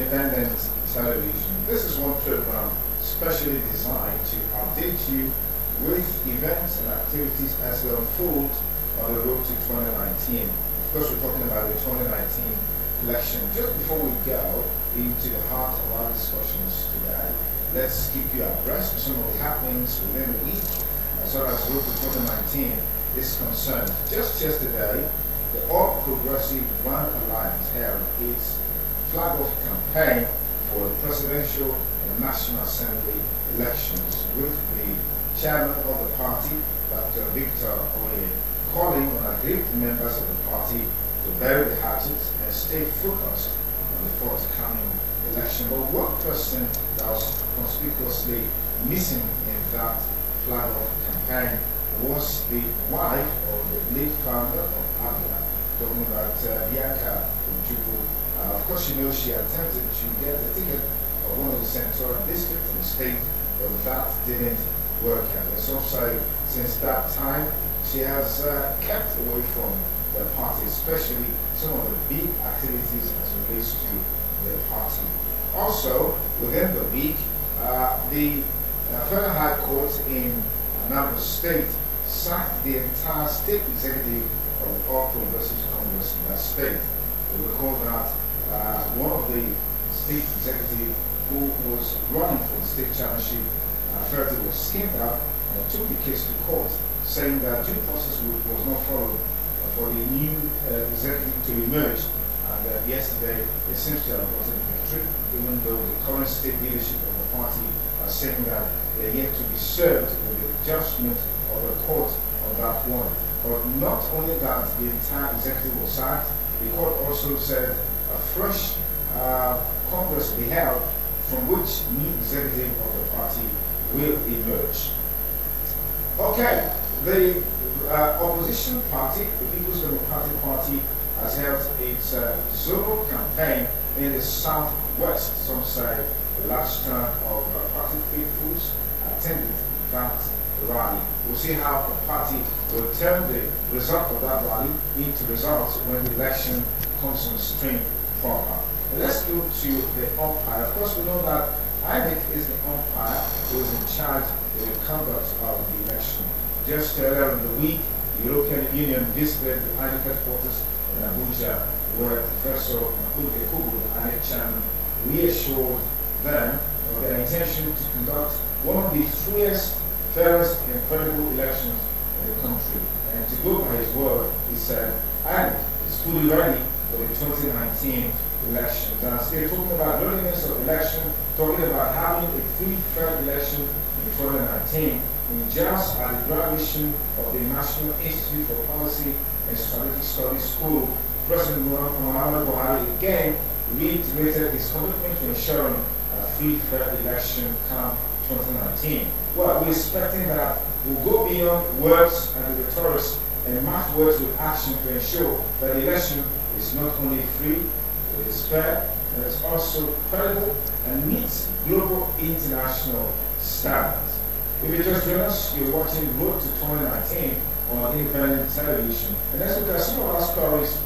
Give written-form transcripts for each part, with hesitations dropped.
independent television. This is one program specially designed to update you with events and activities as they unfold on the road to 2019. Of course, we're talking about the 2019 election. Just before we go into the heart of our discussions today, let's keep you abreast of some of the happenings within the week as far as road to 2019 is concerned. Just yesterday, the All Progressive Grand Alliance held its flag-off campaign for the presidential and National Assembly elections, with the chairman of the party, Dr. Victor Oye, calling on aggrieved members of the party to bury the hatchet and stay focused on the forthcoming election. But one person that was conspicuously missing in that flag-off campaign was the wife of the late founder of ABLA, talking about Bianca Ojukwu. Of course, you know, she attempted to get the ticket of one of the senatorial districts in the state, but that didn't work out. And so since that time, she has kept away from the party, especially some of the big activities as it relates to the party. Also, within the week, the Federal High Court in Anambra State sacked the entire state executive of the All Progressive Congress in that state. We recall that one of the state executives who was running for the state chairmanship felt it was skinned out and took the case to court, saying that due process was not followed for the new executive to emerge. And yesterday, it seems to have gotten a victory, even though the current state leadership of the party are saying that they're yet to be served with the judgment of the court on that one. But not only that, the entire executive was sacked, the court also said a fresh Congress will be held from which new executive of the party will emerge. Okay, the opposition party, the People's Democratic Party, has held its zonal campaign in the southwest. Some say a large chunk of party faithfuls attended that rally. We'll see how the party will turn the result of that rally into results when the election comes on stream proper. Let's go to the umpire. Of course, we know that INEC is the umpire who is in charge of the conduct of the election. Just earlier in the week, the European Union visited the INEC headquarters in Abuja, where Professor Makude Kubu, the INEC chairman, reassured them of their intention to conduct one of the freest, fairest, and credible elections in the country. And to go by his word, he said, INEC is fully ready for the 2019 elections. And they're talking about readiness of election, talking about having a free, fair election in 2019. In just at the graduation of the National Institute for Policy and Strategic Studies School, President Muhammad Buhari again reiterated his commitment to ensuring a free, fair election come 2019. Well, we're expecting that we'll go beyond words and the rhetorics and match words with action to ensure that the election is not only free, it is fair, and it's also credible and meets global international standards. If you just join us, you're watching Road to 2019 on independent television. And let's look at some of our stories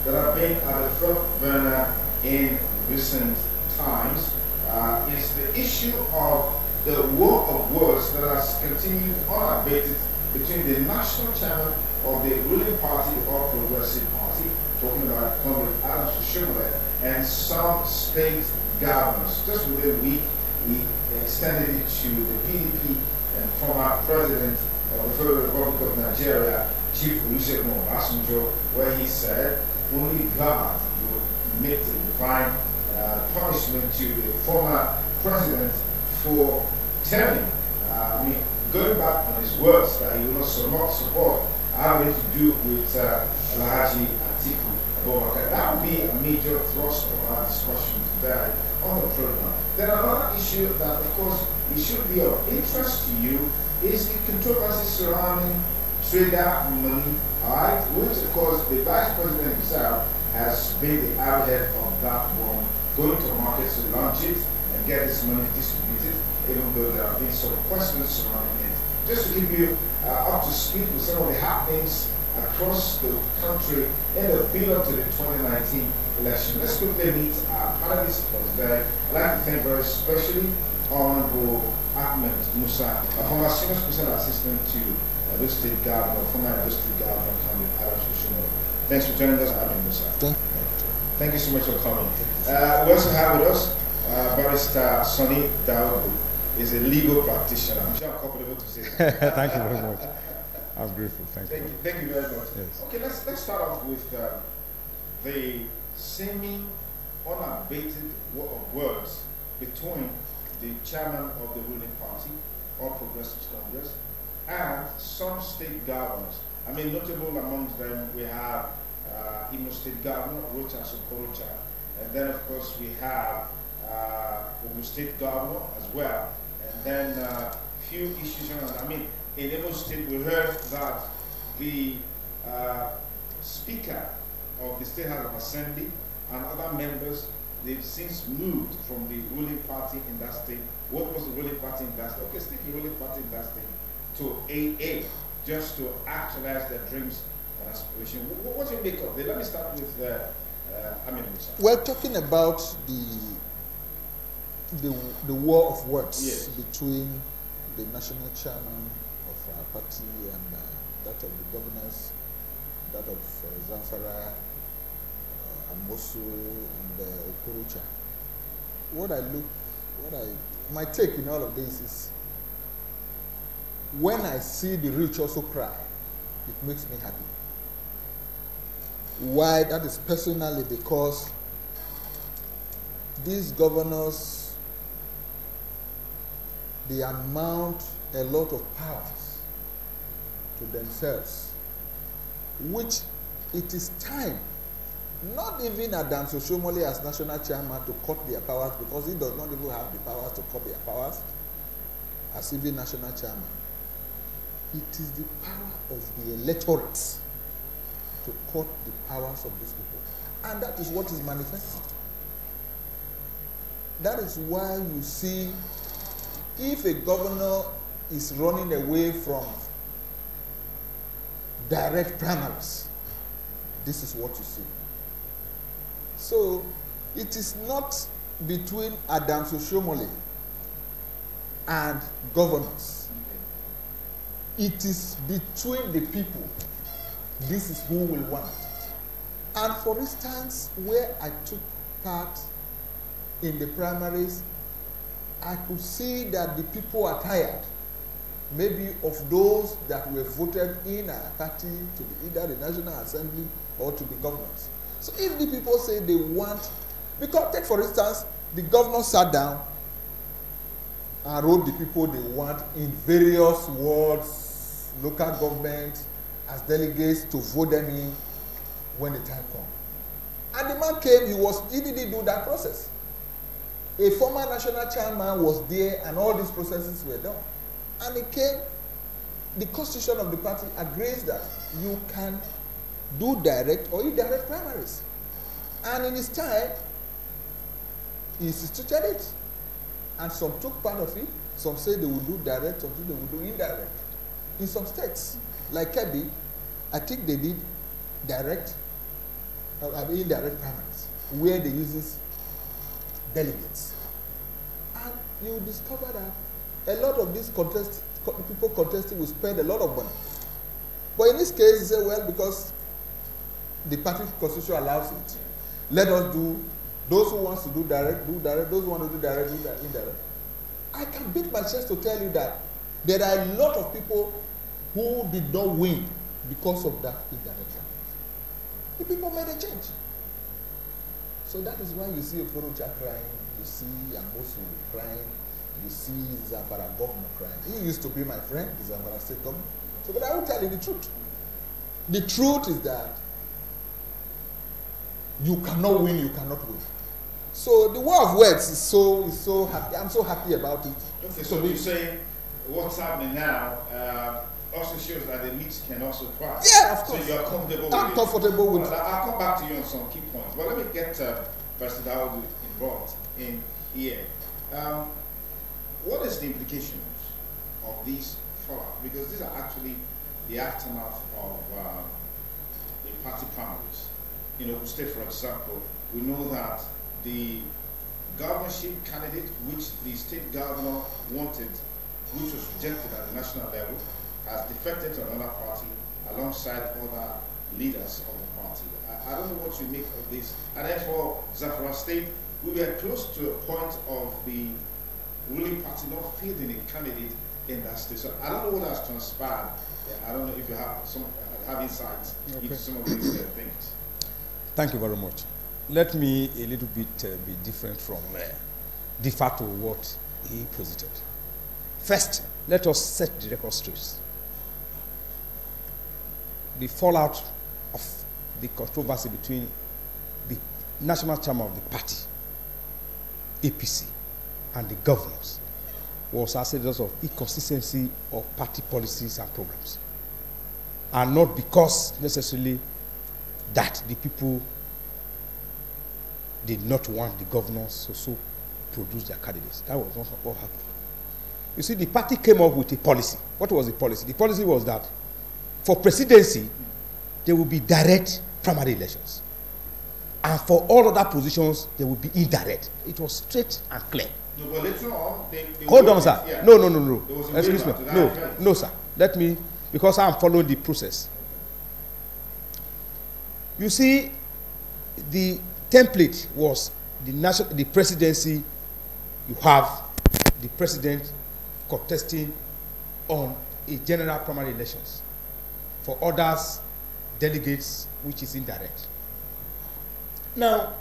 that have been at the front burner in recent times. Is the issue of the war of words that has continued unabated between the national chairman of the ruling party, the All Progressive Party, talking about Comrade Adams Oshomole, and some state governors. Just within a week, he extended it to the PDP and former president of the Federal Republic of Nigeria, Chief Olusegun Obasanjo, where he said only God would make the divine punishment to the former president for telling, going back on his words that he will not support having to do with Alhaji Atiku Abubakar. That would be a major thrust of our discussion today on the program. Then another issue that, of course, it should be of interest to you is the controversy surrounding trader money, alright, which, of course, the Vice President himself has been the arrowhead of that one, going to markets to launch it and get this money distributed, even though there have been some questions surrounding it. Just to keep you up to speed with some of the happenings across the country in the build-up to the 2019 election. Let's quickly meet our panelists for today. I'd like to thank very especially Honorable Ahmed Musa, a former senior special assistant to the State Governor, former State Governor, Adams Oshino. Thanks for joining us, Ahmed Musa. Thank you so much for coming. We also have with us Barrister Sonny Daogo. Is a legal practitioner. I'm sure I'm comfortable to say that. Thank you very much. I'm grateful. Thank you. Thank you very much. Yes. Okay, let's start off with the seeming unabated war of words between the chairman of the ruling party, All Progressives Congress, and some state governors. I mean, notable amongst them, we have Imo State Governor, Rocha Sokorocha, and then, of course, we have Ogun State Governor as well. And then few issues around. I mean, in Imo State, we heard that the Speaker of the State House of Assembly and other members, they've since moved from the ruling party in that state. What was the ruling party in that state? Okay, still the ruling party in that state to AA, just to actualize their dreams and aspirations. What do you make of it? Let me start with Amin Musa. Well, talking about the war of words, yes, between the national chairman of our party and that of the governors, that of Zamfara, Amosu, and Okorocha. My take in all of this is, when I see the rich also cry, it makes me happy. Why? That is personally because these governors, they amount a lot of powers to themselves, which it is time, not even Adams Oshomole as national chairman, to cut their powers, because he does not even have the powers to cut their powers as even national chairman. It is the power of the electorate to cut the powers of these people. And that is what is manifesting. That is why you see, if a governor is running away from direct primaries, this is what you see. So it is not between Adams Oshomole and governors. It is between the people. This is who will want. And for instance, where I took part in the primaries, I could see that the people are tired, maybe of those that were voted in our party to be either the National Assembly or to be governors. So if the people say they want, because take for instance, the governor sat down and wrote the people they want in various wards, local government, as delegates to vote them in when the time comes. And the man came, he didn't do that process. A former national chairman was there and all these processes were done. And it came, the constitution of the party agrees that you can do direct or indirect primaries. And in his time, he instituted it. And some took part of it. Some say they will do direct, some say they will do indirect. In some states, like Kebbi, I think they did direct or indirect primaries, where they use delegates. And you discover that a lot of these people contesting will spend a lot of money. But in this case, you say, well, because the party constitution allows it, let us do, those who want to do direct, those who want to do direct, do that indirect. I can beat my chest to tell you that there are a lot of people who did not win because of that indirect primaries. The people made a change. So that is why you see Okorocha crying, you see Amosu crying, you see Zamfara governor crying. He used to be my friend, the Zamfara state governor. So, but I will tell you the truth. The truth is that you cannot win, you cannot win. So the war of words is so happy. I'm so happy about it. Okay, so you're saying what's happening now also shows that the elites can also cry. Yeah, of course. So you're comfortable I'm with comfortable with it. I'll come back to you on some key points. But let me get President Daoud involved in here. What is the implications of these fallout? Because these are actually the aftermath of party primaries. In Ogun State, for example, we know that the governorship candidate, which the state governor wanted, which was rejected at the national level, has defected to another party alongside other leaders of the party. I don't know what you make of this. And therefore, Zamfara State, we were close to a point of the ruling party not fielding a candidate in that state. So I don't know what has transpired. I don't know if you have insights into some of these things. Thank you very much. Let me a little bit be different from differ to what he presented. First, let us set the record straight. The fallout of the controversy between the national chairman of the party, APC, and the governors was as a result of inconsistency of party policies and programs, and not because necessarily that the people did not want the governors to so produce their candidates. That was not what happened. You see, the party came up with a policy. What was the policy? The policy was that for presidency, there will be direct primary elections. And for all other positions, there will be indirect. It was straight and clear. No, but later on, they hold on, sir. Yeah. No. Excuse me. No, sir. Let me, because I'm following the process. You see, the template was the presidency. You have the president contesting on a general primary elections. For others, delegates, which is indirect. Now,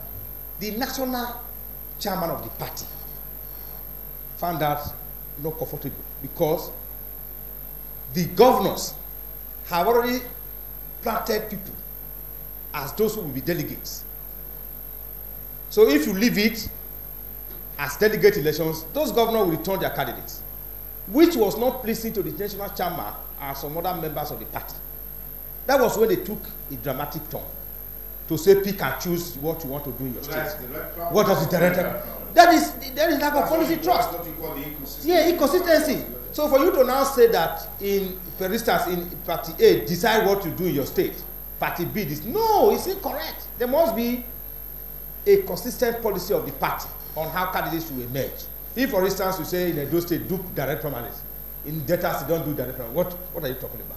the national chairman of the party found that not comfortable because the governors have already planted people as those who will be delegates. So if you leave it as delegate elections, those governors will return their candidates, which was not pleasing to the national chairman and some other members of the party. That was when they took a dramatic turn to say pick and choose what you want to do in your state. What does the director? That is lack of policy trust. That's what you call the inconsistency. Yeah, inconsistency. So for you to now say that for instance, in party A, decide what to do in your state, party B, this, no, it's incorrect. There must be a consistent policy of the party on how candidates should emerge. If, for instance, you say in Edo State, do direct primaries, in Delta State, don't do direct primaries, what are you talking about?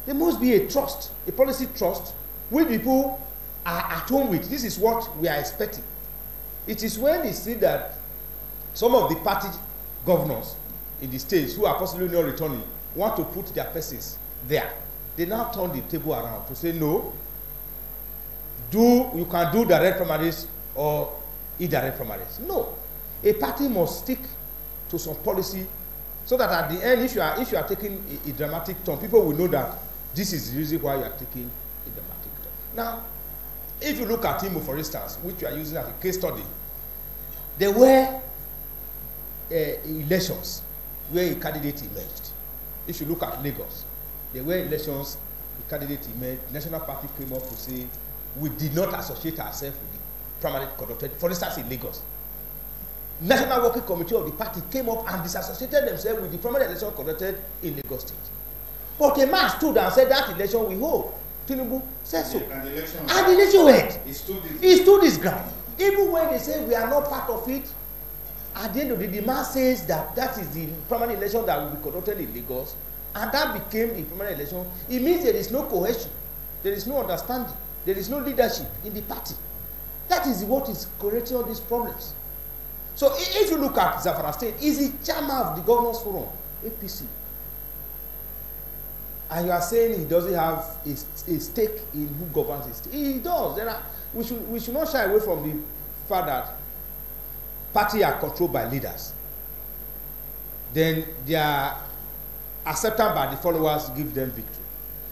There must be a trust, a policy trust, which people are at home with. This is what we are expecting. It is when they see that some of the party governors in the states who are possibly not returning want to put their persons there. They now turn the table around to say, no, you can do direct primaries or indirect primaries. No. A party must stick to some policy so that at the end, if you are taking a dramatic turn, people will know that this is the reason why you are taking a dramatic turn. Now, if you look at Imo, for instance, which you are using as a case study, there were elections where a candidate emerged. If you look at Lagos, there were elections, a candidate emerged, the national party came up to say, we did not associate ourselves with the primary conducted, for instance, in Lagos. National Working Committee of the party came up and disassociated themselves with the primary election conducted in Lagos State. But a man stood and said that election we hold. Tinubu said so. And the election went. He stood his ground. Even when they say we are not part of it, at the end of the day, the man says that is the primary election that will be conducted in Lagos, and that became the primary election. It means there is no cohesion, there is no understanding, there is no leadership in the party. That is what is creating all these problems. So if you look at Zamfara State, is the chairman of the Governors Forum, APC. And you are saying he doesn't have a stake in who governs his state. He does. We should not shy away from the fact that parties are controlled by leaders. Then their acceptance by the followers give them victory.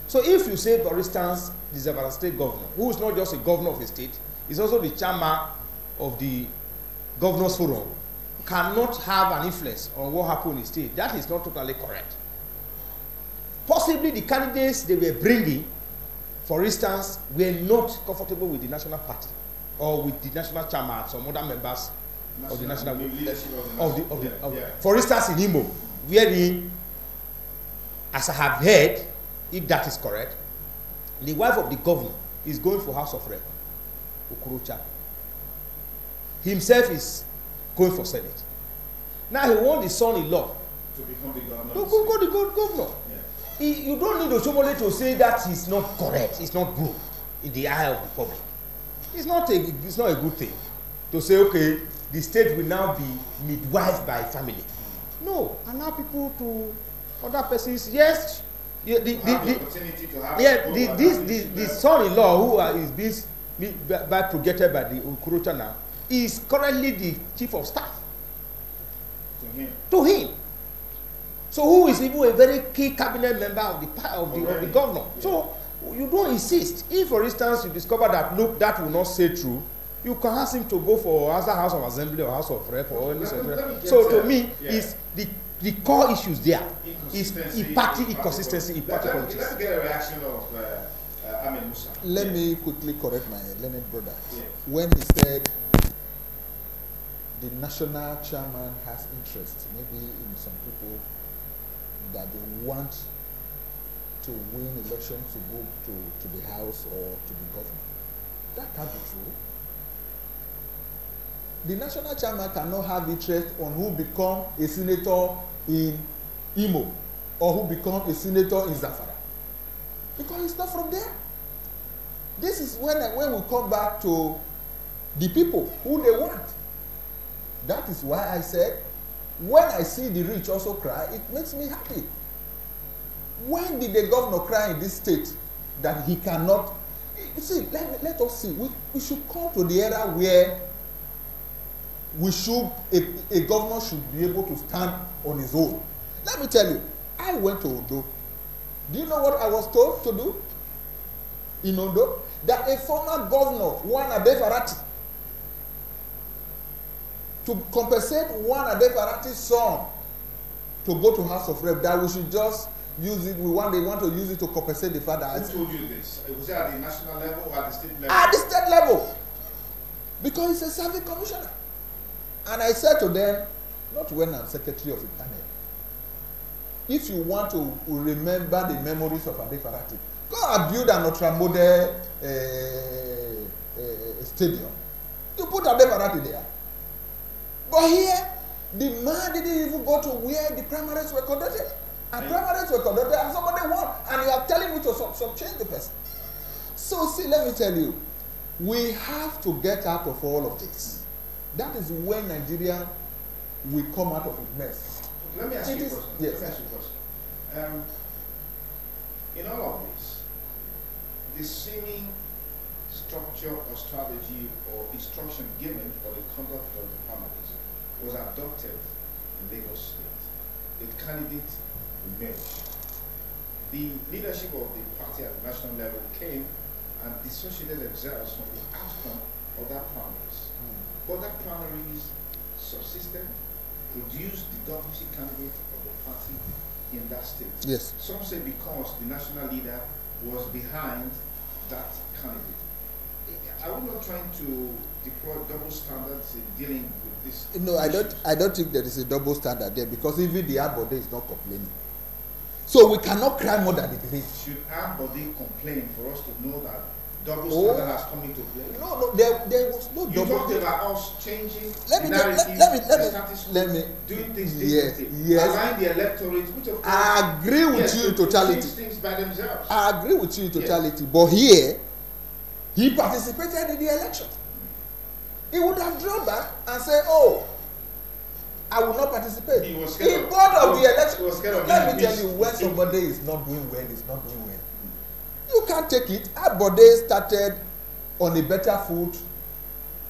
So if you say, for instance, the Zamfara State governor, who is not just a governor of a state, is also the chairman of the Governors Forum, cannot have an influence on what happened in the state. That is not totally correct. Possibly the candidates they were bringing, for instance, were not comfortable with the national party or with the national chairman and some other members of the national leadership for instance, in Imo, wherein, as I have heard, if that is correct, The wife of the governor is going for House of Rep, Okorocha. Himself is going for Senate. Now he wants his son-in-law to become the governor. To go the governor. Yeah. You don't need Oshomole to say that he's not correct, it's not good in the eye of the public. It's not a good thing to say, okay, the state will now be midwife by family. No, allow people to other persons. Yes, the son-in-law who is being protected by the Okorocha now is currently the chief of staff to him. So who is even a very key cabinet member of the governor? Yeah. So you don't insist. If, for instance, you discover that look, that will not say true, you can ask him to go for either House of Assembly or House of Rep or any. So to me, is the core issues there is party inconsistency in party politics. Let's get a reaction of Amin Musa. Let me quickly correct my learned brother. Yeah. When he said the national chairman has interest, maybe in some people that they want to win election to go to the House or to the government. That can't be true. The national chairman cannot have interest on who become a senator in Imo or who become a senator in Zamfara, because it's not from there. This is when we come back to the people who they want. That is why I said, when I see the rich also cry, it makes me happy. When did the governor cry in this state that he cannot? You see, let us see. We should come to the era where a governor should be able to stand on his own. Let me tell you, I went to Ondo. Do you know what I was told to do in Ondo? That a former governor, Juan Adefarati, to compensate Juan Adefarati's son to go to House of Rep, that we should just use it. They want to use it to compensate the father. Who told you this? Was it at the national level or at the state level? At the state level, because he's a serving commissioner. And I said to them, not when I'm secretary of Internet, if you want to remember the memories of Adefarati, go and build an ultramodern stadium. You put Adefarati there. But here, the man didn't even go to where the primaries were conducted. And primaries were conducted and somebody won. And you are telling me to change the person. So see, let me tell you, we have to get out of all of this. That is when Nigeria will come out of its mess. Let me ask you a question. Yes. Let me ask you a question. In all of this, the seeming structure or strategy or instruction given for the conduct of the primaries was adopted in Lagos State. A candidate emerged. The leadership of the party at the national level came and dissociated themselves from the outcome of that primaries. But that primaries subsisted, produced the governorship candidate of the party in that state. Yes. Some say because the national leader was behind that candidate. Are we not trying to deploy double standards in dealing with this? No, I don't think there is a double standard there, because even the Arbode is not complaining. So we cannot cry more than it is. Should Arbode complain for us to know that double standard has come into play? No, there was no double. You talked about us changing let me doing things differently. Yes. Align the electorate, which of course, I agree with you in totality. Things by themselves. I agree with you in totality. Yes. But here, he participated in the election. He would have drawn back and said, "Oh, I will not participate." He was scared of the election. He was scared of Let me tell you, when somebody is not doing well, is not doing well. You can't take it. Arbode started on a better foot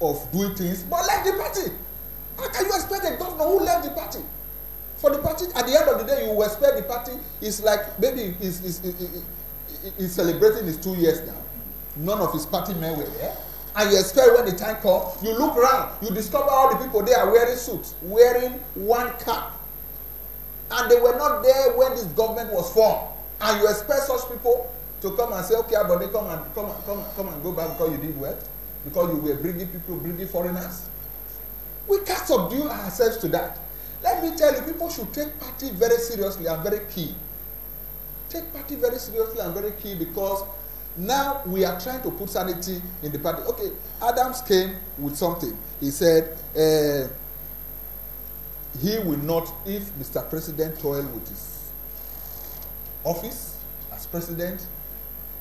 of doing things, but left the party. How can you expect a governor who left the party? For the party, at the end of the day, you will expect the party is like, maybe he's celebrating his 2 years now. None of his party men were there. And you expect when the time comes, you look around, you discover all the people there are wearing suits, wearing one cap. And they were not there when this government was formed. And you expect such people to come and say, okay, but they come and go back because you did well, because you were bringing foreigners. We can't subdue ourselves to that. Let me tell you, people should take party very seriously and very key. Take party very seriously and very key, because Now we are trying to put sanity in the party. Okay, Adams came with something. He said he will not, if Mr. President toil with his office as president,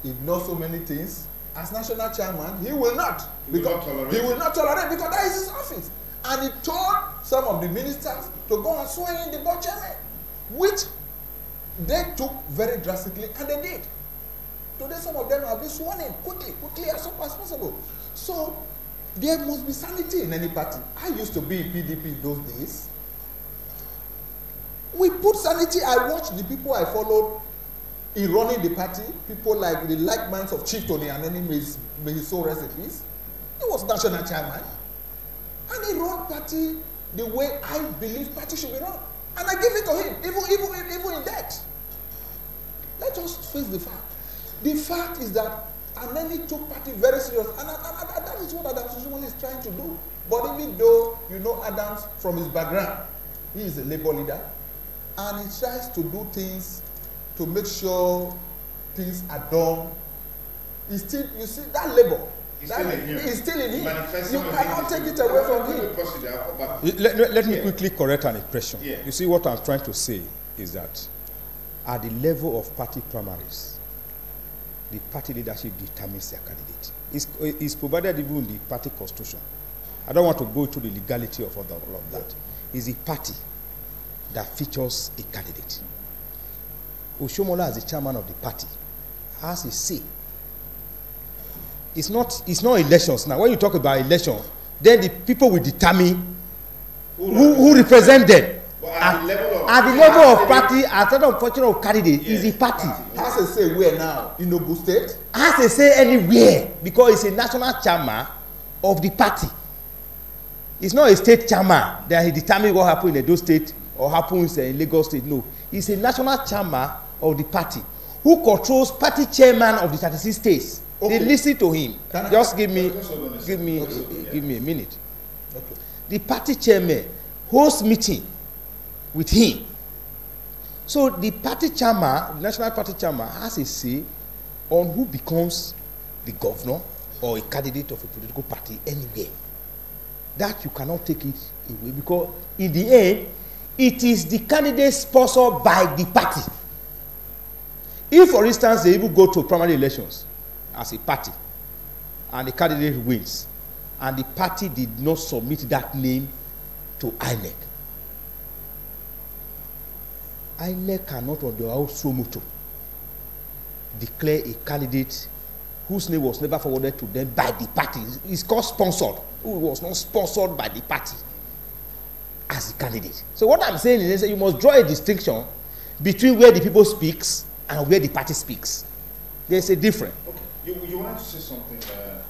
ignore so many things, as national chairman, he will not. He will not tolerate because that is his office. And he told some of the ministers to go and swear in the board chairman, which they took very drastically, and they did. Today, some of them have been sworn in quickly as soon as possible. So, there must be sanity in any party. I used to be in PDP in those days. We put sanity. I watched the people I followed in running the party, people like the like minds of Chief Tony and any may his soul rest in peace. He was national chairman. And he ran party the way I believe party should be run. And I give it to him, even in debt. Let's just face the fact. The fact is that Aneni took party very serious, and that is what Adams Oshiomhole is trying to do. But even though you know Adams from his background, he is a labor leader, and he tries to do things to make sure things are done. He's still, you see, that labor. He's still in him. You cannot take it away from him. Let me quickly correct an impression. Yeah. You see, what I'm trying to say is that at the level of party primaries, the party leadership determines their candidate. It's provided even in the party constitution. I don't want to go into the legality of all of that. It's the party that features a candidate. Oshiomhole, as the chairman of the party, has a say. It's not elections now. When you talk about election, then the people will determine who represent them. At the level of party, at the function of candidate, is the party. Has a say where now? In Ogun State? Has a say anywhere because it's a national chairman of the party. It's not a state chairman that he determines what happens in Edo State or happens in Lagos State. No, he's a national chairman of the party who controls party chairman of the 36 states. Okay. They listen to him. Just give me a minute. Okay. The party chairman hosts meeting with him. So the party chairman, the national party chairman, has a say on who becomes the governor or a candidate of a political party anywhere. That you cannot take it away because in the end, it is the candidate sponsored by the party. If, for instance, they even go to primary elections as a party and the candidate wins and the party did not submit that name to INEC, INEC cannot on their own moto declare a candidate whose name was never forwarded to them by the party. It's called sponsored, who was not sponsored by the party as a candidate. So what I'm saying is that you must draw a distinction between where the people speaks and where the party speaks. There's a difference. Okay. You wanted to say something, sir?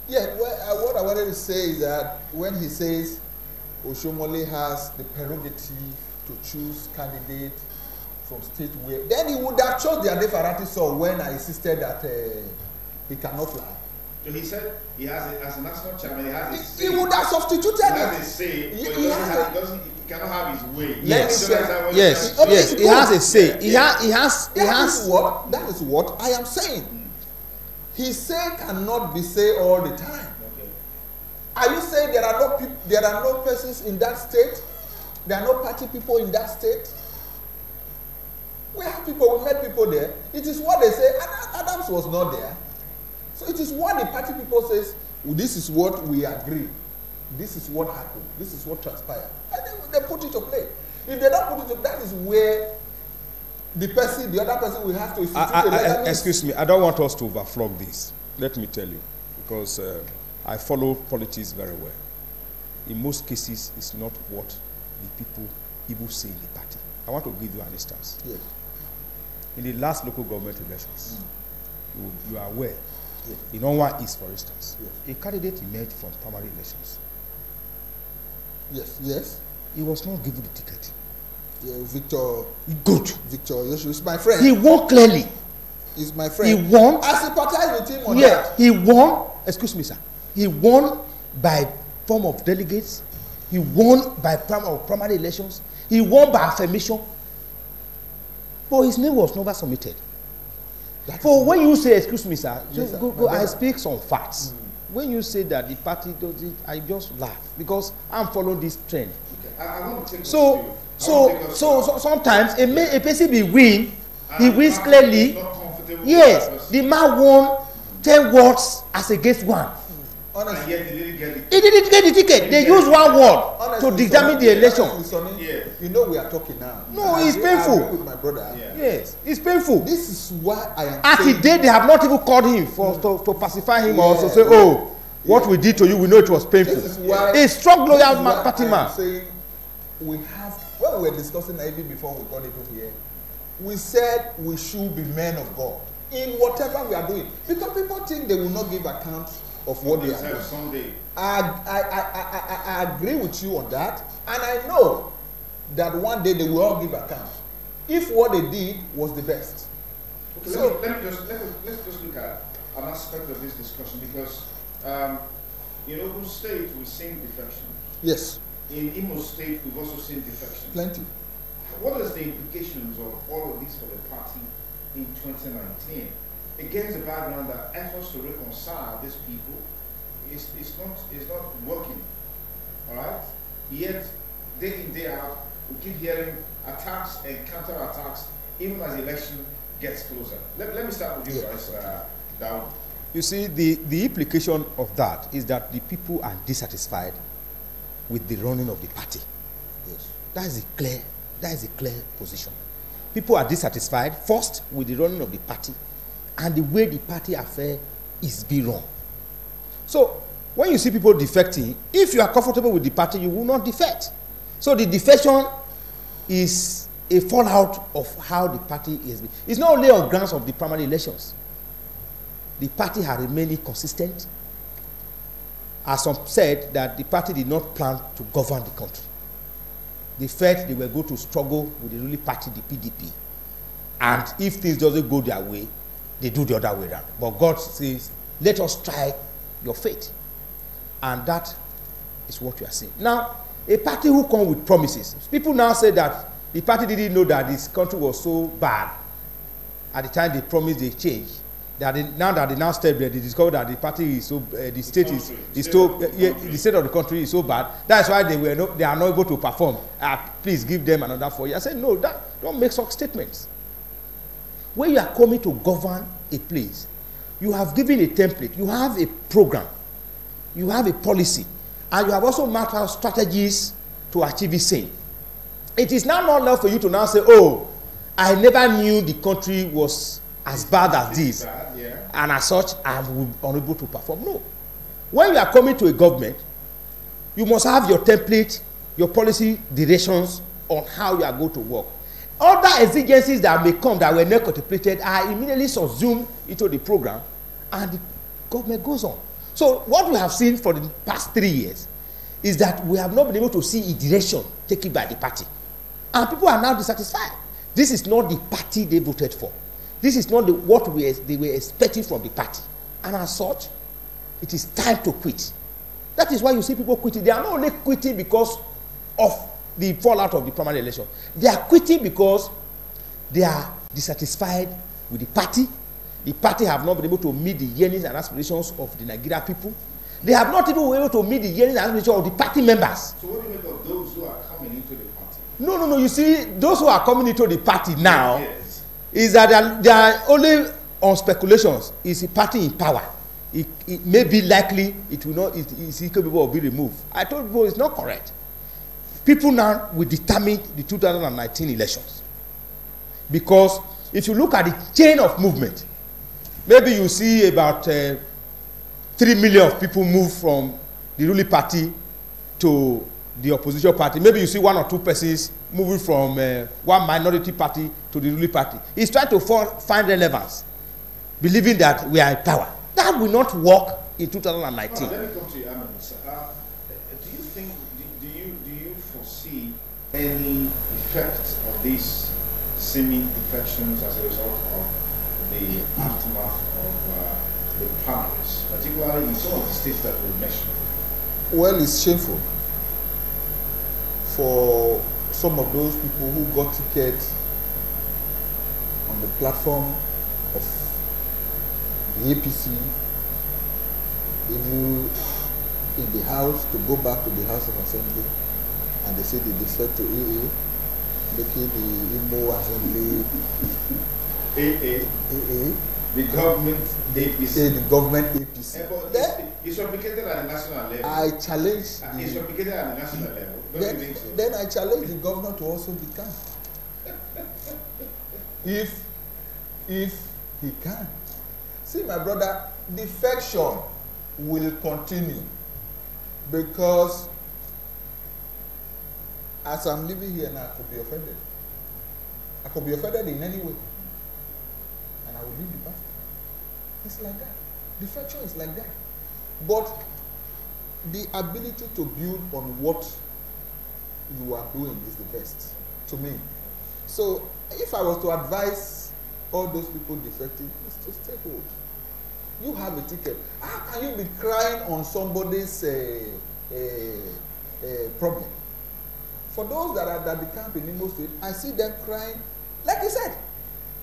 Yeah, well, what I wanted to say is that when he says Oshiomhole has the prerogative to choose candidate from state where, then he would have chose the Adefarati Saw when I insisted that he cannot fly. So he said he has as a national chairman, he has a say. He would have substituted it. He has a say, but he cannot have his way. Yes, yes, he has a say. He has. That is what I am saying. His say cannot be say all the time. Okay. Are you saying there are no persons in that state? There are no party people in that state? We have people, we met people there. It is what they say. Adams was not there. So it is what the party people says, well, this is what we agree. This is what happened. This is what transpired. And then they put it to play. If they don't put it to play, that is where the other person will have to excuse me, I don't want us to overflog this. Let me tell you. Because I follow politics very well. In most cases, it's not what the people even say in the party. I want to give you an instance. Yes. In the last local government elections, you are aware, in Onwa East, for instance, a candidate emerged from primary elections. Yes, yes. He was not given the ticket. Yeah, Victor. Good. Victor Yoshi is my friend. He won clearly. He's my friend. He won. I sympathize with him on that. He won. Excuse me, sir. He won by form of delegates. He won by primary elections. He won by affirmation. But his name was never submitted. For when you say, excuse me, sir, Yes, sir. I speak some facts. When you say that the party does it, I just laugh because I'm following this trend. Okay. I want to take So sometimes a person be win, he wins clearly. Yes, the man won 10 words as against one. Honestly, And yet he didn't get it. He didn't get the ticket. They use one word to determine the election. Sonny, you know we are talking now. No, And it's I painful. agree with my brother. Yeah. Yes, it's painful. This is why I am At saying. the day they have not even called him to pacify him or to Yeah. say, oh, what we did to you, we know it was painful. This is why. A strong this loyal is why party I am man. saying we have. When we were discussing even before we got it over here, we said we should be men of God in whatever we are doing, because people think they will not give account of what they are doing. Someday. I agree with you on that, and I know that one day they will all give account if what they did was the best. Okay, So let's just look at an aspect of this discussion, because in Ogun State we've seen defection. yes, In Imo State we've also seen defection. plenty. What is the implications of all of this for the party in 2019 against the background that efforts to reconcile these people is not working? All right. Yet day in day out we keep hearing attacks and counter-attacks even as the election gets closer. Let me start with you guys, Daud. You see, the implication of that is that the people are dissatisfied with the running of the party. Yes. That is a clear position. People are dissatisfied first with the running of the party and the way the party affair is being run. So when you see people defecting, if you are comfortable with the party, you will not defect. So the defection is a fallout of how the party is. It's not only on grounds of the primary elections. The party has remained inconsistent. As some said, that the party did not plan to govern the country. They felt they were going to struggle with the ruling party, the PDP. And if things doesn't go their way, they do the other way around. But God says, let us try your faith. And that is what you are seeing. Now, a party who comes with promises. People now say that the party didn't know that this country was so bad. At the time they promised they changed. Now that they now step there, they discover that the party is so, the state the state of the country is so bad. That's why they are not able to perform. Please give them another 4 years. I said, no, don't make such statements. When you are coming to govern a place, you have given a template, you have a program, you have a policy, and you have also mapped out strategies to achieve the same. It is now not enough for you to now say, oh, I never knew the country was as bad as this, and as such, I am unable to perform. No. When you are coming to a government, you must have your template, your policy directions on how you are going to work. Other exigencies that may come that were not contemplated are immediately subsumed into the program, and the government goes on. So what we have seen for the past 3 years is that we have not been able to see a direction taken by the party. And people are now dissatisfied. This is not the party they voted for. This is not what they were expecting from the party. And as such, it is time to quit. That is why you see people quitting. They are not only quitting because of the fallout of the primary election. They are quitting because they are dissatisfied with the party. The party have not been able to meet the yearnings and aspirations of the Nigerian people. They have not even been able to meet the yearnings and aspirations of the party members. So what do you make of those who are coming into the party? No. You see, those who are coming into the party now, Yes. is that they are only on speculations. Is a party in power? It may be likely it will not. It is capable of being removed. I told people it's not correct. People now will determine the 2019 elections, because if you look at the chain of movement, maybe you see about 3 million of people move from the ruling party to the opposition party. Maybe you see 1 or 2 persons moving from one minority party to the ruling party. He's trying to find relevance, believing that we are in power. That will not work in 2019. Let me come to you, Amin. Do you think, do you foresee any effect of these seeming defections as a result of the aftermath of the primaries, particularly in some of the states that we mentioned? Well, it's shameful for some of those people who got tickets on the platform of the APC, even in the House, to go back to the House of Assembly, and they say they defect to AA, making the Imo Assembly AA. The government APC. The government APC. It's replicated at the national level. I challenge. It's replicated at the national level. Then I challenge the governor to also become. if he can. See, my brother, defection will continue because as I'm living here now, I could be offended. I could be offended in any way. And I will leave the party. It's like that. Defection is like that. But the ability to build on what you are doing is the best to me. So if I was to advise all those people defecting, it's to stay hold. You have a ticket. How can you be crying on somebody's problem? For those that are at the camp in Imo State, I see them crying. Like you said,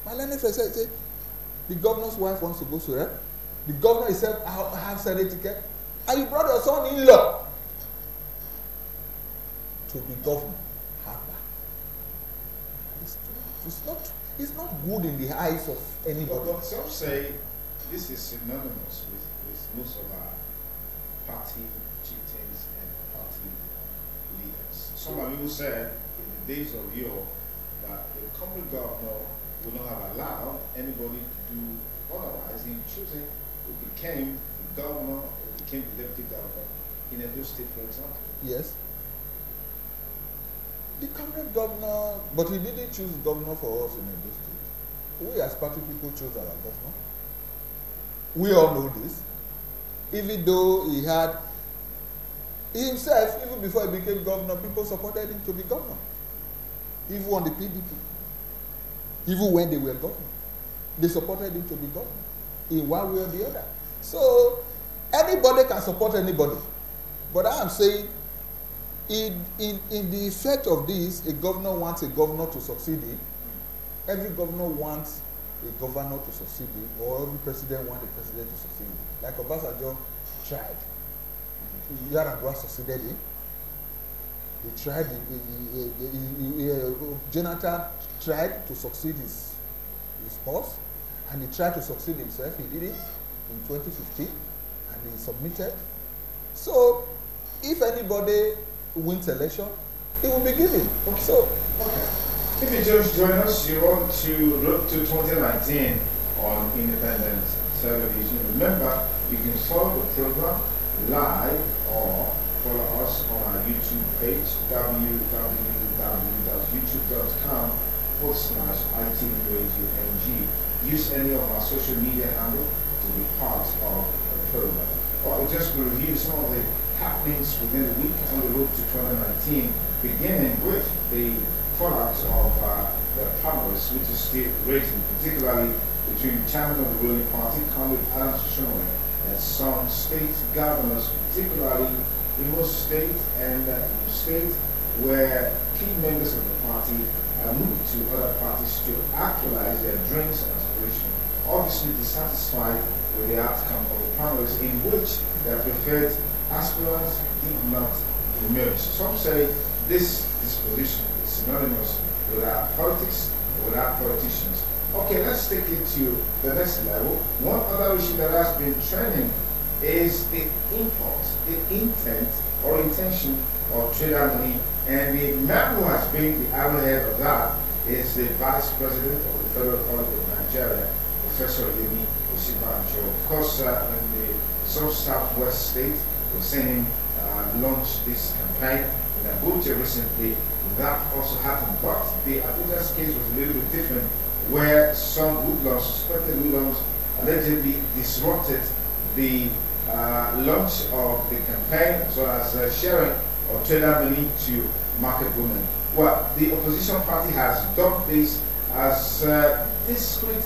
my learned friend said, the governor's wife wants to go to rep. The governor himself has Senate ticket. And you brought your son-in-law to be governor. It's not good in the eyes of anybody. But some say this is synonymous with most of our party chieftains and party leaders. Some of you said in the days of yore that the common governor would not have allowed anybody to do otherwise in choosing who became the governor or became the deputy governor in Edo State, for example. Yes. The current governor, but he didn't choose governor for us in Edo State. We as party people chose our governor. We all know this. Even though he had himself, even before he became governor, people supported him to be governor. Even on the PDP. Even when they were governor. They supported him to be governor. In one way or the other. So, anybody can support anybody. But I am saying, in the effect of this, a governor wants a governor to succeed in. Every governor wants a governor to succeed in, or every president wants a president to succeed in. Like Obasanjo tried. Yar'Adua succeeded in. He tried, Jonathan tried to succeed his boss, and he tried to succeed himself. He did it in 2015, and he submitted. So, if anybody wins election, it will be given. Okay. So, if you just join us, you're on to Road to 2019 on independent television. Remember, you can follow the program live or follow us on our YouTube page, www.youtube.com/ITVRadioNG. Use any of our social media handle to be part of the program. Or just to review some of the happenings within the week on the road to 2019, beginning with the fallout of the panelists, which is still raging, particularly between the chairman of the ruling party, Comrade Adam Shoshone, and some state governors, particularly Imo State and State, where key members of the party are moved to other parties to actualize their dreams and aspirations, obviously dissatisfied with the outcome of the panelists, in which their preferred aspirants did not emerge. Some say this disposition is synonymous with our politics and with our politicians. Okay, let's take it to the next level. One other issue that has been trending is the import, the intent or intention of trader money, and the man who has been the arrowhead of that is the Vice President of the Federal Republic of Nigeria, Professor Yemi Osibanjo. Of course, in the Southwest state, we've seen him launch this campaign. In Abuja recently, that also happened. But the Abuja's case was a little bit different, where some hoodlums, suspected hoodlums, allegedly disrupted the launch of the campaign, as well as sharing of trader money to market women. Well, the opposition party has dubbed this as discreet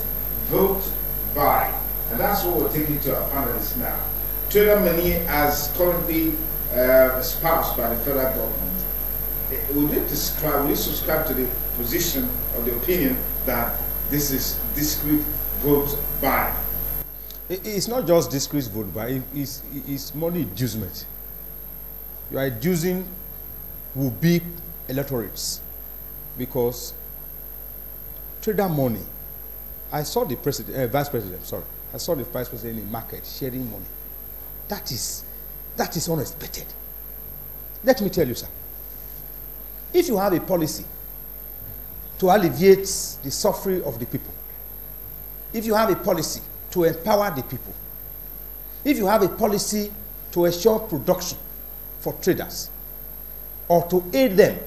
vote buy, and that's what we're taking to our panelists now. Trader money as currently espoused by the federal government. Will you subscribe to the position or the opinion that this is discreet vote buy? It's not just discreet vote, but it's money inducement. You are inducing will-be electorates because trader money. I saw the vice president. Sorry, I saw the vice president in market sharing money. That is unexpected. Let me tell you, sir. If you have a policy to alleviate the suffering of the people, if you have a policy to empower the people, if you have a policy to ensure production for traders, or to aid them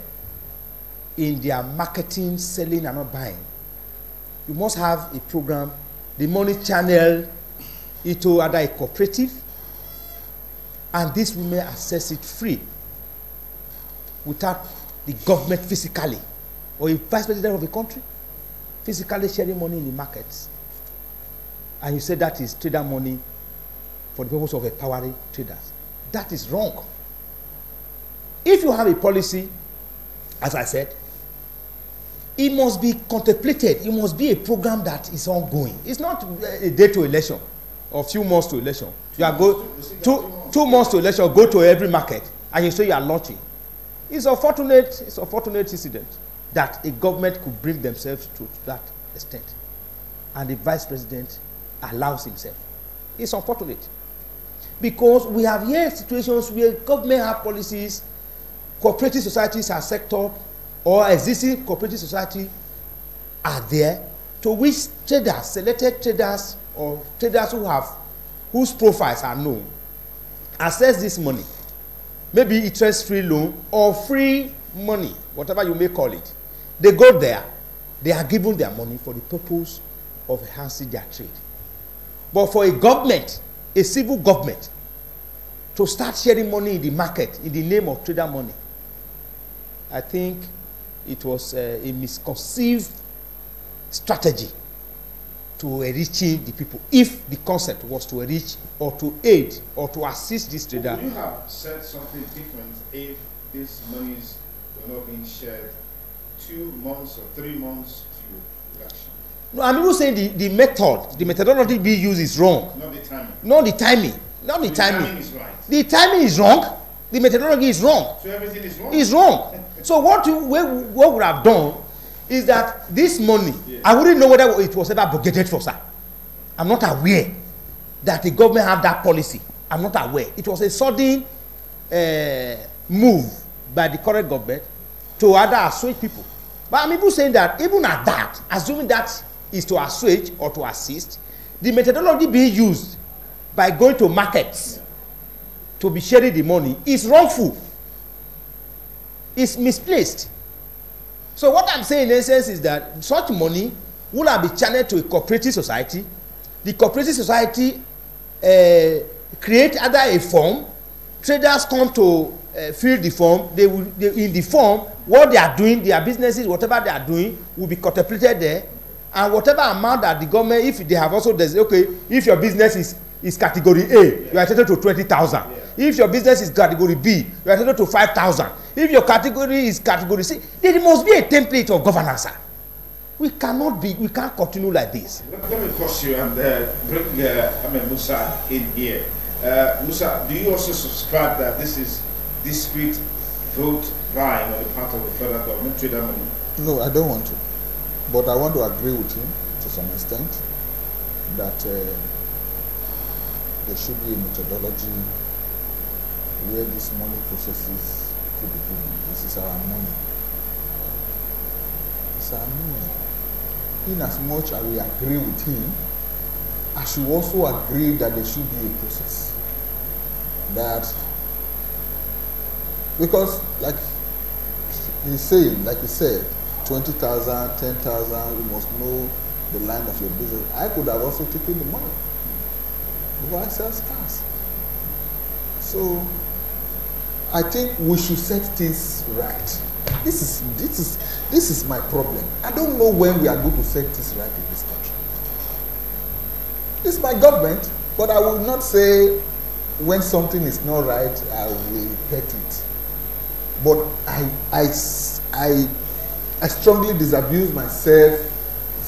in their marketing, selling, and not buying, you must have a program, the money channel into either a cooperative, and these women access it free without the government physically, or a vice president of a country physically sharing money in the markets. And you say that is trader money for the purpose of empowering traders. That is wrong. If you have a policy, as I said, it must be contemplated. It must be a program that is ongoing. It's not a day to election or few months to election. You are two months to election, go to every market, and you say you are launching. It's unfortunate incident that a government could bring themselves to that extent, and the vice president allows himself. It's unfortunate because we have here situations where government have policies, cooperative societies are set up, or existing cooperative society are there, to which traders, selected traders, or traders whose profiles are known, access this money, maybe interest-free loan or free money, whatever you may call it. They go there, they are given their money for the purpose of enhancing their trade. But for a government, a civil government, to start sharing money in the market in the name of trader money, I think it was a misconceived strategy to enriching the people, if the concept was to enrich or to aid or to assist this trader. Would you have said something different if these monies were not being shared 2 months or 3 months to election? No, I'm even saying the methodology being used is wrong. Not the timing. Not the timing. Not the timing. Timing is right. The timing is wrong. The methodology is wrong. So everything is wrong? It's wrong. So what we would have done is that this money, I wouldn't know whether it was ever budgeted for, sir. I'm not aware that the government have that policy. I'm not aware. It was a sudden move by the current government to either assuage people. But I'm even saying that even at that, assuming that is to assuage or to assist, the methodology being used by going to markets to be sharing the money is wrongful. It's misplaced. So what I'm saying in essence is that such money will have been channeled to a cooperative society. The cooperative society create either a form. Traders come to fill the form. They in the form, what they are doing, their businesses, whatever they are doing, will be contemplated there. And whatever amount that the government, if they have also, okay, if your business is category A, you are entitled to 20,000. If your business is category B, you are entitled to 5,000. If your category is category C, there must be a template of governance, sir. We can't continue like this. Let me pause you and bring Musa in here. Musa, do you also subscribe that this is discrete vote buying on the part of the federal government, trader money? No, I don't want to. But I want to agree with him to some extent that there should be a methodology where this money processes could be given. This is our money. It's our money. In as much as we agree with him, I should also agree that there should be a process. That, because like he's saying, like he said, 20,000, 10,000, you must know the line of your business. I could have also taken the money before I sell cars. So I think we should set things right. This is my problem. I don't know when we are going to set things right in this country. It's my government, but I will not say when something is not right, I will pet it. But I strongly disabuse myself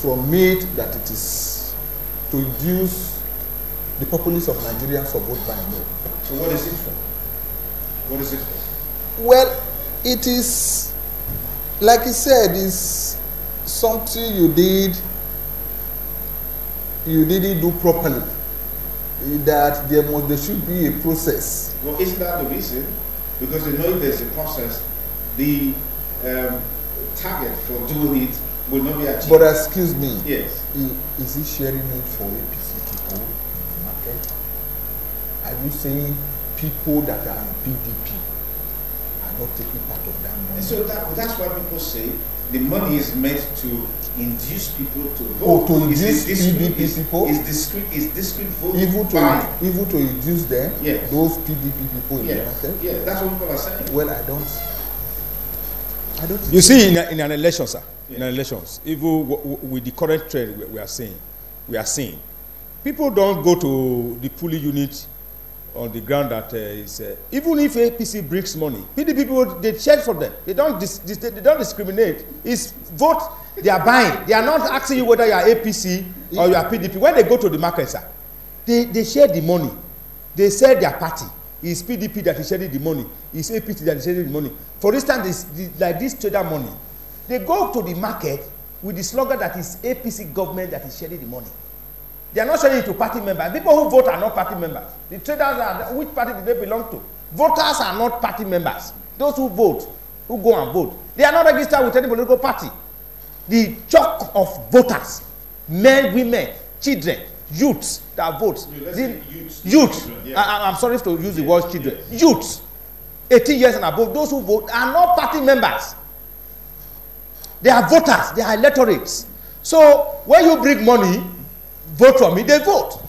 from it that it is to induce the populace of Nigerians for vote by no. So what is it for? What is it for? Well, it is, like you said, is something you didn't do properly. That there should be a process. Well, isn't that the reason? Because they know if there's a process, the target for doing it will not be achieved. But excuse me. Yes. Is he sharing it for APC people in the market? Are you saying people that are in PDP are not taking part of that money? And so that's why people say the money is meant to induce people to vote. To induce PDP people? Is discrete voting. Even to induce them? Yes. Those PDP people in the market? Yeah, that's what people are saying. Well, I don't. You see, in an election, sir, in an elections, even with the current trend we are seeing, people don't go to the polling unit on the ground that even if APC brings money, PDP people, they share for them. They don't discriminate. It's vote they are buying. They are not asking you whether you are APC or you are PDP. When they go to the market, sir, they share the money. They sell their party. It's PDP that is sharing the money. It's APC that is sharing the money. For instance, like this trader money, they go to the market with the slogan that is APC government that is sharing the money. They are not sharing it to party members. People who vote are not party members. The traders are, which party do they belong to? Voters are not party members. Those who vote, who go and vote, they are not registered with any political party. The chunk of voters, men, women, children, youths that vote. Youths. Yeah. I'm sorry to use the word children. Yes. Youths, 18 years and above, those who vote are not party members. They are voters. They are electorates. So when you bring money, vote for me, they vote.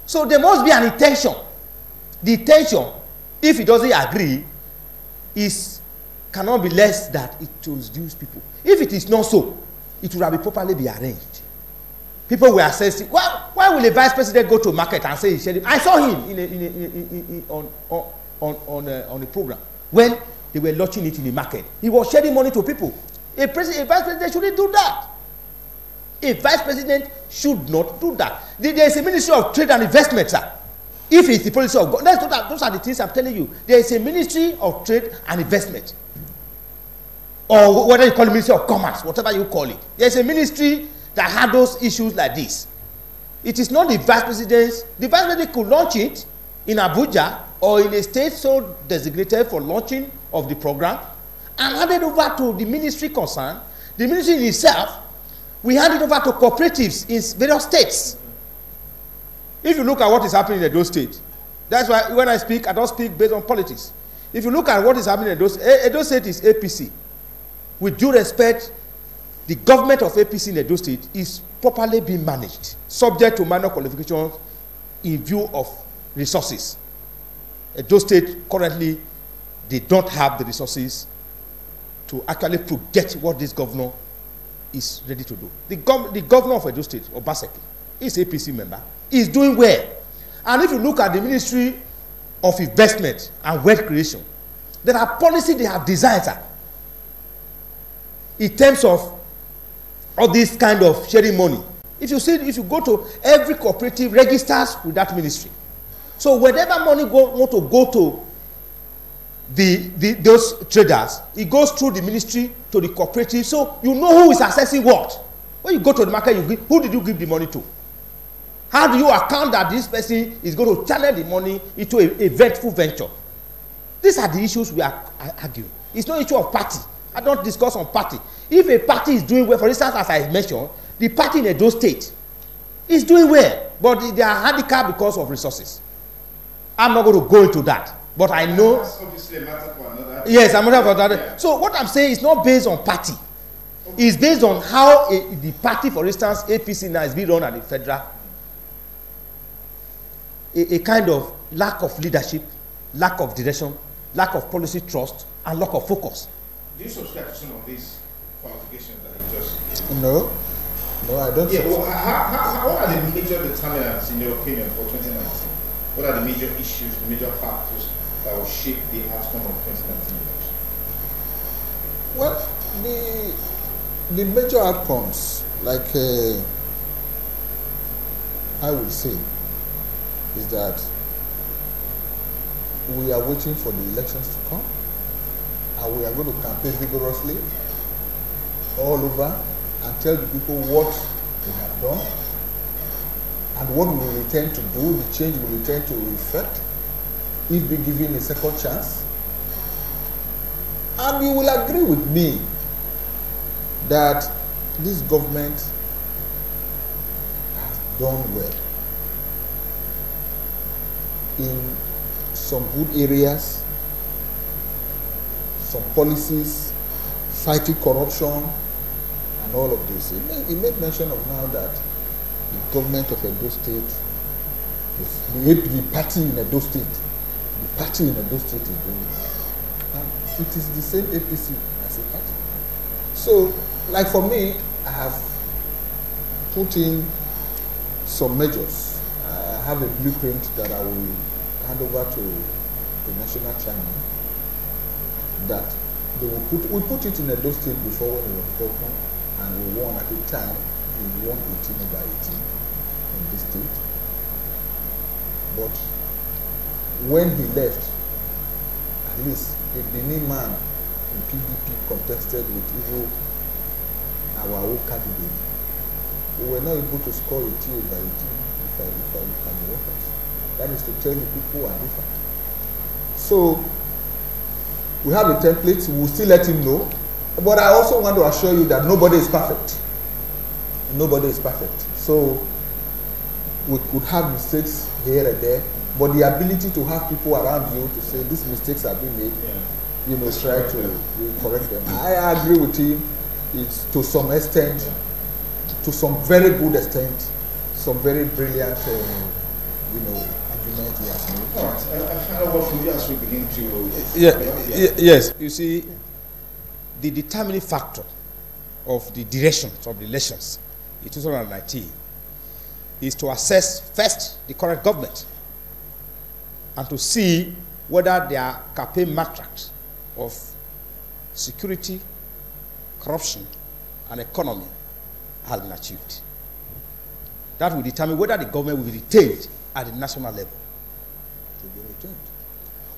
So there must be an intention. The intention, if it doesn't agree, cannot be less that it to reduce people. If it is not so, it would have been properly be arranged. People were assessing. Why will a vice president go to a market and say he's sharing? I saw him on a program when they were launching it in the market. He was sharing money to people. A vice president shouldn't do that. A vice president should not do that. There is a Ministry of Trade and Investment, sir. If it's the policy of government, those are the things I'm telling you. There is a Ministry of Trade and Investment. Or whether you call it Ministry of Commerce, whatever you call it. There is a ministry that handles issues like this. It is not the vice president. The vice president could launch it in Abuja or in a state so designated for launching of the program and hand it over to the ministry concerned. The ministry in itself, we hand it over to cooperatives in various states. If you look at what is happening in those states, that's why when I speak, I don't speak based on politics. If you look at what is happening in those states is APC. With due respect, the government of APC in Edo State is properly being managed, subject to minor qualifications in view of resources. Edo State currently, they don't have the resources to actually project what this governor is ready to do. The governor of Edo State, Obaseki, is APC member, is doing well. And if you look at the Ministry of Investment and Wealth Creation, there are policies they have designed, sir, in terms of all this kind of sharing money. If you go to every cooperative registers with that ministry. So whenever money want to go to those traders, it goes through the ministry to the cooperative. So you know who is assessing what. When you go to the market, who did you give the money to? How do you account that this person is going to channel the money into a vengeful venture? These are the issues we are arguing. It's no issue of party. I don't discuss on party. If a party is doing well, for instance, as I mentioned, the party in Edo State is doing well, but they are handicapped because of resources. I'm not going to go into that, but I know. That's obviously a matter for another. Yes, a matter for another. Yeah. So what I'm saying is not based on party. Okay. It's based on how the party, for instance, APC now is being run at the federal. A kind of lack of leadership, lack of direction, lack of policy trust, and lack of focus. Do you subscribe to some of these qualifications that you just... No, I don't. Yeah, well, what are the major determinants, in your opinion, for 2019? What are the major issues, the major factors that will shape the outcome of 2019 elections? Well, the major outcomes, like I would say, is that we are waiting for the elections to come, and we are going to campaign vigorously all over and tell the people what we have done and what we will intend to do, the change we will intend to effect if be given a second chance. And you will agree with me that this government has done well in some good areas, some policies, fighting corruption, and all of this. He made mention of now that the government of Edo State, the party in Edo State, is doing it. And it is the same APC as a party. So, like for me, I have put in some measures. I have a blueprint that I will hand over to the national chairman, that they will we put it in Edo State before when we were governor, and we won at the time. We won 18/18 in this state. But when he left, at least a Benin man in PDP contested with even our own candidate. We were not able to score 18/18 if I can reference. That is to tell the people are different. So we have a template. We will still let him know. But I also want to assure you that nobody is perfect. Nobody is perfect. So we could have mistakes here and there, but the ability to have people around you to say these mistakes have been made, you know, try to correct them. I agree with him. It's to some extent, to some very good extent, some very brilliant, you know, argument he has made. All right. I find out what from you as we begin to. Yes. You see, the determining factor of the direction of the elections in 2019 is to assess first the current government and to see whether their campaign matrix of security, corruption, and economy has been achieved. That will determine whether the government will be retained at the national level, to be retained,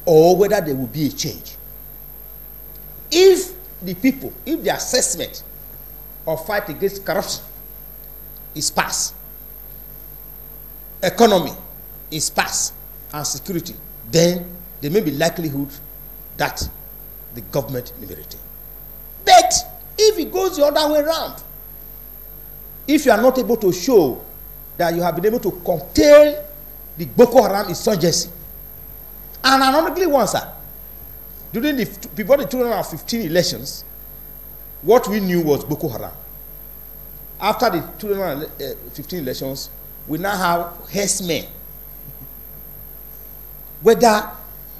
or whether there will be a change. If the people, if the assessment of fight against corruption is passed, economy is passed, and security, then there may be likelihood that the government may be retained. But if it goes the other way around, if you are not able to show that you have been able to curtail the Boko Haram insurgency, and ironically once, during before the 2015 elections, what we knew was Boko Haram. After the 2015 elections, we now have herdsmen. Whether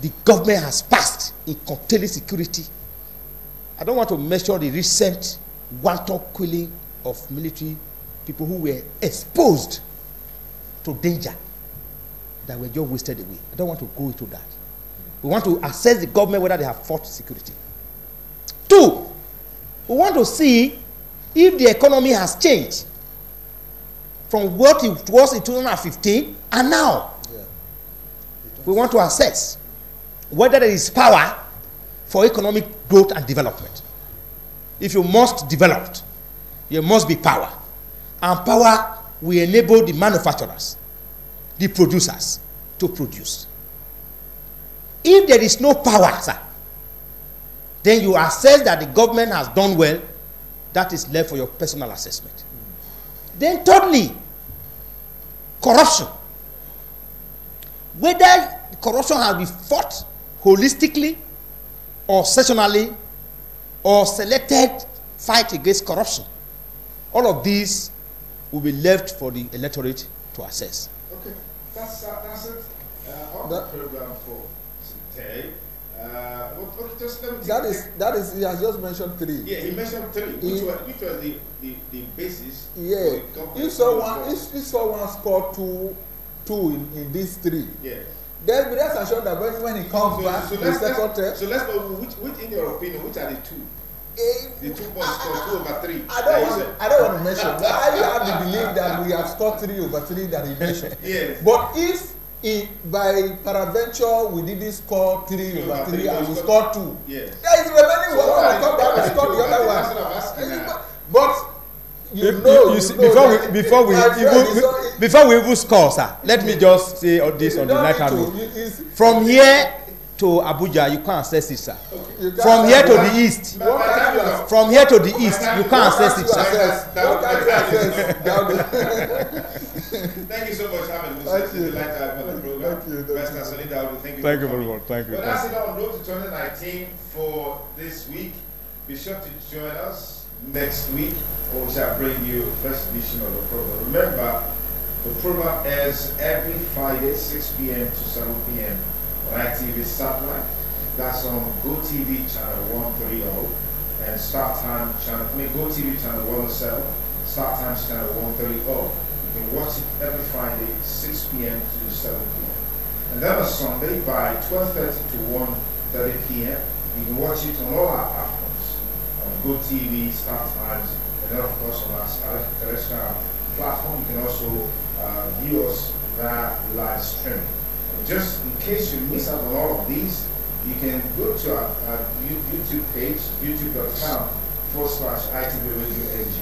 the government has passed in curtailing security, I don't want to measure the recent wanton killing of military people who were exposed to danger that were just wasted away. I don't want to go into that. We want to assess the government whether they have fought security. Two, we want to see if the economy has changed from what it was in 2015 and now. Yeah. We want to assess whether there is power for economic growth and development. If you must develop, there must be power. And power will enable the manufacturers, the producers, to produce. If there is no power, sir, then you assess that the government has done well. That is left for your personal assessment. Then thirdly, corruption. Whether corruption has been fought holistically or sectionally or selected fight against corruption. All of these will be left for the electorate to assess. Okay, that's it. On the program for today. Just let me that is he has just mentioned three. Yeah, he mentioned three. Which were the basis? Yeah. If someone scored two in these three. Yeah. Then we rest assured that when he comes back, the second term. So let's know which, in your opinion, which are the two? The 2 points scored 2/3. I don't want to mention. I have the belief that we have scored 3/3 that he mentioned. Yes. But if by peradventure we didn't score 3/3 and we scored 2. Yes. There is remaining one on top that we scored the other one. But before we even score, sir, let me just say all this on the right hand road. From here to Abuja, you can't access it, sir. Okay. From here to the east, from here to the east, you can't access it, sir. Thank you so much, Hamid. Thank you. Thank you very much. Thank you. Well, that's it on Road to 2019 for this week. Be sure to join us next week, or we shall bring you first edition of the program. Remember, the program airs every Friday, 6 p.m. to 7 p.m. on ITV satellite. That's on GoTV channel 130 and Start Time channel. GoTV channel 107, Start Times channel 130. You can watch it every Friday, 6 p.m. to 7 p.m. And then on Sunday by 12:30 to 1:30 p.m. You can watch it on all our platforms, on GoTV, Start Times, and then of course on our terrestrial platform. You can also view us via live stream. Just in case you miss out on all of these, you can go to our YouTube page, youtube.com/ITV Radio NG,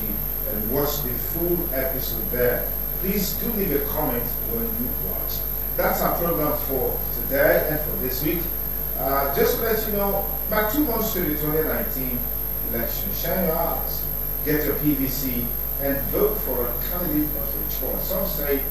and watch the full episode there. Please do leave a comment when you watch. That's our program for today and for this week. Just to let you know, about 2 months to the 2019 election, shine your eyes, get your PVC, and vote for a candidate of your choice. Some say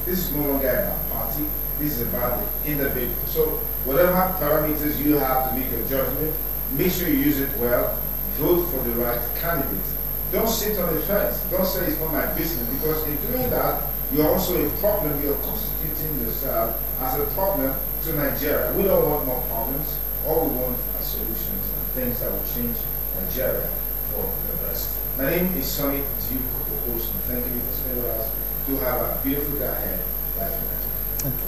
this is no longer about party. This is about the individual. So whatever parameters you have to make your judgment, make sure you use it well. Vote for the right candidate. Don't sit on the fence. Don't say it's not my business, because in doing that, you're also a problem. You're constituting yourself as a problem to Nigeria. We don't want more problems. All we want are solutions and things that will change Nigeria for the best. My name is Sonny Duke, co-host, and thank you for staying with us. Do have a beautiful day ahead. Bye for now. Thank you.